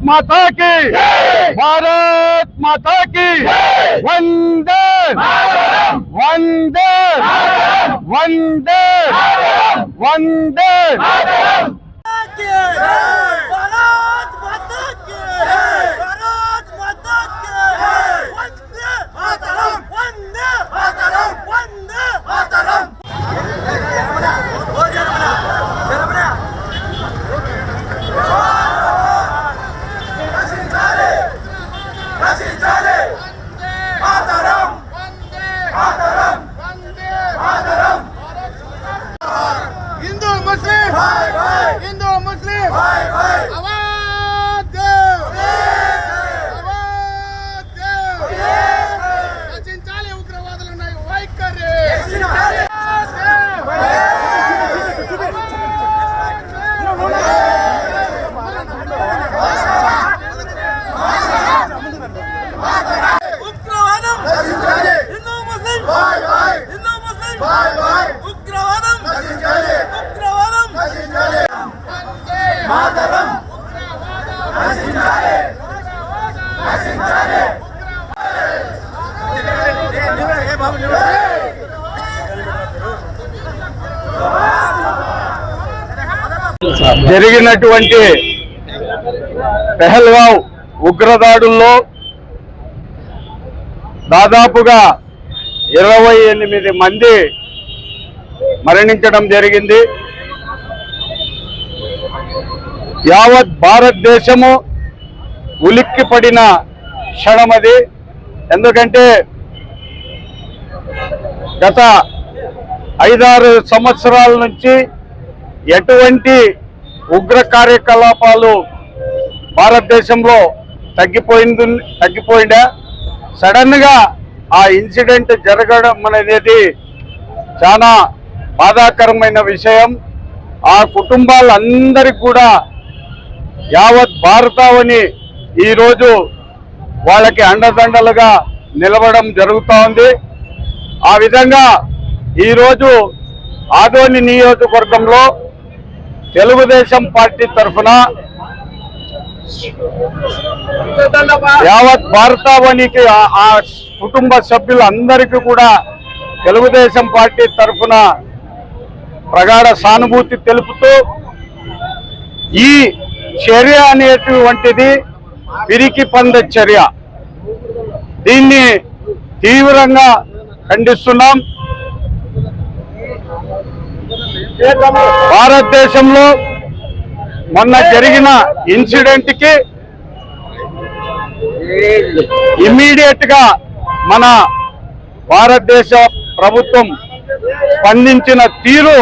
माता की भारत माता की वंदे वंदे वंदे वंदे జరిగినటువంటి పెహల్గావ్ ఉగ్రదాడుల్లో దాదాపుగా 28 మంది మరణించడం జరిగింది. యావత్ భారతదేశము ఉలిక్కిపడిన క్షణమది. ఎందుకంటే గత 5-6 సంవత్సరాల నుంచి ఎటువంటి ఉగ్ర కార్యకలాపాలు భారతదేశంలో తగ్గిపోయిందా సడన్ గా ఆ ఇన్సిడెంట్ జరగడం అనేది చాలా బాధాకరమైన విషయం. ఆ కుటుంబాలందరికీ కూడా యావత్ భారతావని ఈరోజు వాళ్ళకి అండదండలుగా నిలవడం జరుగుతూ ఉంది. ఆ విధంగా ఈరోజు ఆదోని నియోజకవర్గంలో తెలుగుదేశం పార్టీ తరఫున యావత్ భారతావనికి ఆ కుటుంబ సభ్యులందరికీ కూడా తెలుగుదేశం పార్టీ తరఫున ప్రగాఢ సానుభూతి తెలుపుతూ ఈ చర్య అనేటువంటిది పిరికి పంద చర్య. దీన్ని తీవ్రంగా ఖండిస్తున్నాం. భారతదేశంలో మొన్న జరిగిన ఇన్సిడెంట్ కి ఇమ్మీడియట్ గా మన భారతదేశ ప్రభుత్వం స్పందించిన తీరు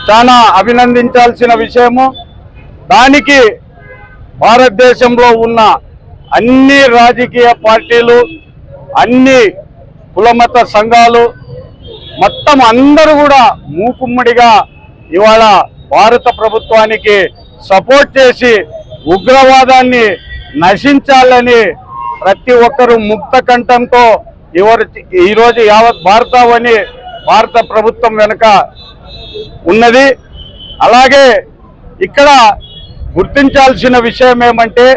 చాలా అభినందించాల్సిన విషయము. దానికి భారతదేశంలో ఉన్న అన్ని రాజకీయ పార్టీలు, అన్ని కులమత సంఘాలు మొత్తం అందరూ కూడా మూకుమ్మడిగా ఇవాళ భారత ప్రభుత్వానికి సపోర్ట్ చేసి ఉగ్రవాదాన్ని నశించాలని ప్రతి ఒక్కరూ ముక్త కంఠంతో ఈరోజు యావత్ భారతావని భారత ప్రభుత్వం వెనుక ఉన్నది. అలాగే ఇక్కడ గుర్తించాల్సిన విషయం ఏమంటే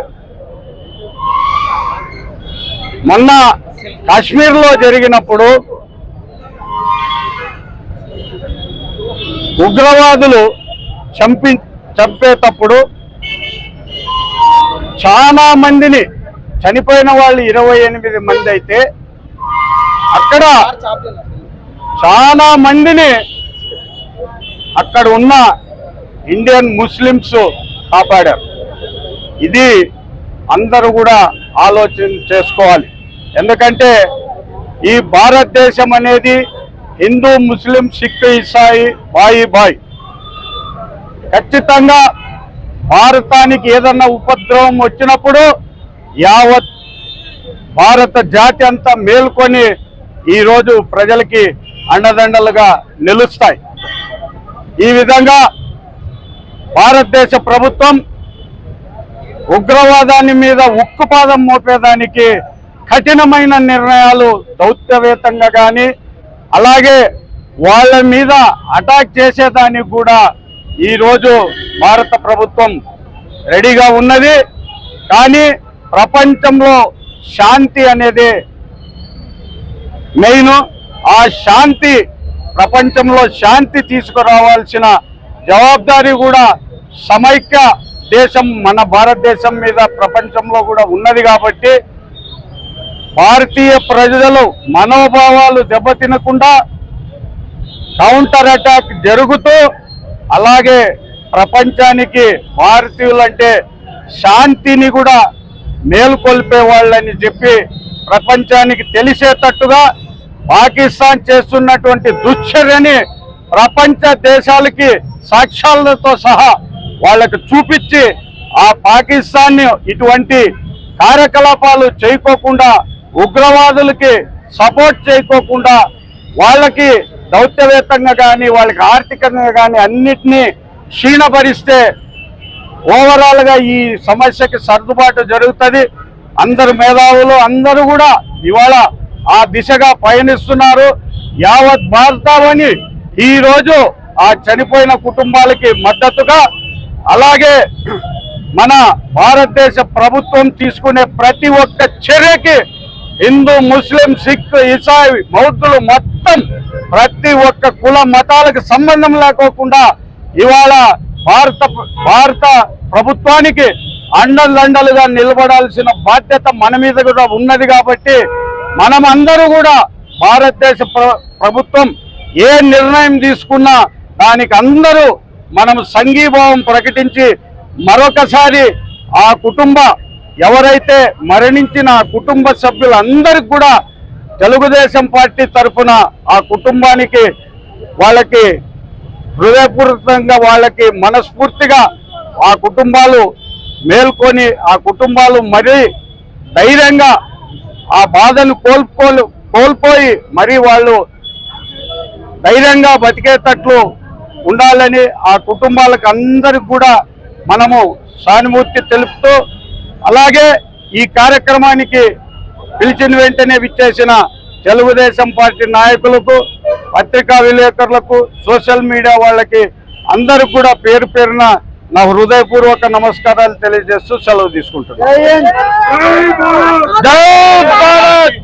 మొన్న కాశ్మీర్లో జరిగినప్పుడు ఉగ్రవాదులు చంపేటప్పుడు చాలా మందిని, చనిపోయిన వాళ్ళు 28 మంది అయితే అక్కడ చాలా మందిని అక్కడ ఉన్న ఇండియన్ ముస్లిమ్స్ కాపాడారు. ఇది అందరూ కూడా ఆలోచన చేసుకోవాలి. ఎందుకంటే ఈ భారతదేశం అనేది హిందూ, ముస్లిం, సిక్, ఇసాయి బాయి. ఖచ్చితంగా భారతానికి ఏదన్నా ఉపద్రవం వచ్చినప్పుడు యావత్ భారత జాతి అంతా మేల్కొని ఈరోజు ప్రజలకి అండదండలుగా నిలుస్తాయి. ఈ విధంగా భారతదేశ ప్రభుత్వం ఉగ్రవాదాన్ని మీద ఉక్కుపాదం మోపేదానికి కఠినమైన నిర్ణయాలు దౌత్యవేత్తంగా కానీ అలాగే వాళ్ళ మీద అటాక్ చేసేదానికి కూడా ఈరోజు భారత ప్రభుత్వం రెడీగా ఉన్నది. కానీ ప్రపంచంలో శాంతి అనేది మెయిన్. ఆ శాంతి, ప్రపంచంలో శాంతి తీసుకురావాల్సిన జవాబారి కూడా సమైక్య దేశం మన భారతదేశం మీద ప్రపంచంలో కూడా ఉన్నది. కాబట్టి భారతీయ ప్రజలు మనోభావాలు దెబ్బతినకుండా కౌంటర్ అటాక్ జరుగుతూ, అలాగే ప్రపంచానికి భారతీయులంటే శాంతిని కూడా మేల్కొల్పే వాళ్ళని చెప్పి ప్రపంచానికి తెలిసేటట్టుగా పాకిస్తాన్ చేస్తున్నటువంటి దుశ్చర్యని ప్రపంచ దేశాలకి సాక్ష్యాలతో సహా వాళ్ళకు చూపించి ఆ పాకిస్తాన్ని ఇటువంటి కార్యకలాపాలు చేయకోకుండా, ఉగ్రవాదులకి సపోర్ట్ చేయకోకుండా, వాళ్ళకి దౌత్యవేత్తంగా కానీ వాళ్ళకి ఆర్థికంగా కానీ అన్నిటినీ క్షీణపరిస్తే ఓవరాల్గా ఈ సమస్యకి సర్దుబాటు జరుగుతుంది. అందరు మేధావులు అందరూ కూడా ఇవాళ ఆ దిశగా పయనిస్తున్నారు. యావత్ భారతావని ఈరోజు ఆ చనిపోయిన కుటుంబాలకి మద్దతుగా, అలాగే మన భారతదేశ ప్రభుత్వం తీసుకునే ప్రతి ఒక్క చర్యకి హిందూ, ముస్లిం, సిక్, ఇసాయి, బౌద్ధులు మొత్తం ప్రతి ఒక్క కుల మతాలకు సంబంధం లేకోకుండా ఇవాళ భారత ప్రభుత్వానికి అండదండలుగా నిలబడాల్సిన బాధ్యత మన మీద కూడా ఉన్నది. కాబట్టి మనమందరూ కూడా భారతదేశ ప్రభుత్వం ఏ నిర్ణయం తీసుకున్నా దానికి అందరూ మనం సంఘీభావం ప్రకటించి మరొకసారి ఆ ఎవరైతే మరణించిన కుటుంబ సభ్యులందరికీ కూడా తెలుగుదేశం పార్టీ తరఫున ఆ కుటుంబానికి వాళ్ళకి హృదయపూర్వకంగా వాళ్ళకి మనస్ఫూర్తిగా ఆ కుటుంబాలు మేల్కొని ఆ కుటుంబాలు మరీ ధైర్యంగా ఆ బాధను కోల్పోయి మరి వాళ్ళు ధైర్యంగా బతికేటట్లు ఉండాలని ఆ కుటుంబాలకు అందరికి కూడా మనము సానుభూతి తెలుపుతూ, అలాగే ఈ కార్యక్రమానికి పిలిచిన వెంటనే విచ్చేసిన తెలుగుదేశం పార్టీ నాయకులకు, పత్రికా విలేకరులకు, సోషల్ మీడియా వాళ్ళకి అందరికి కూడా పేరు పేరున నా హృదయపూర్వక నమస్కారాలు తెలియజేస్తూ సెలవు తీసుకుంటున్నాను. జై భారత్.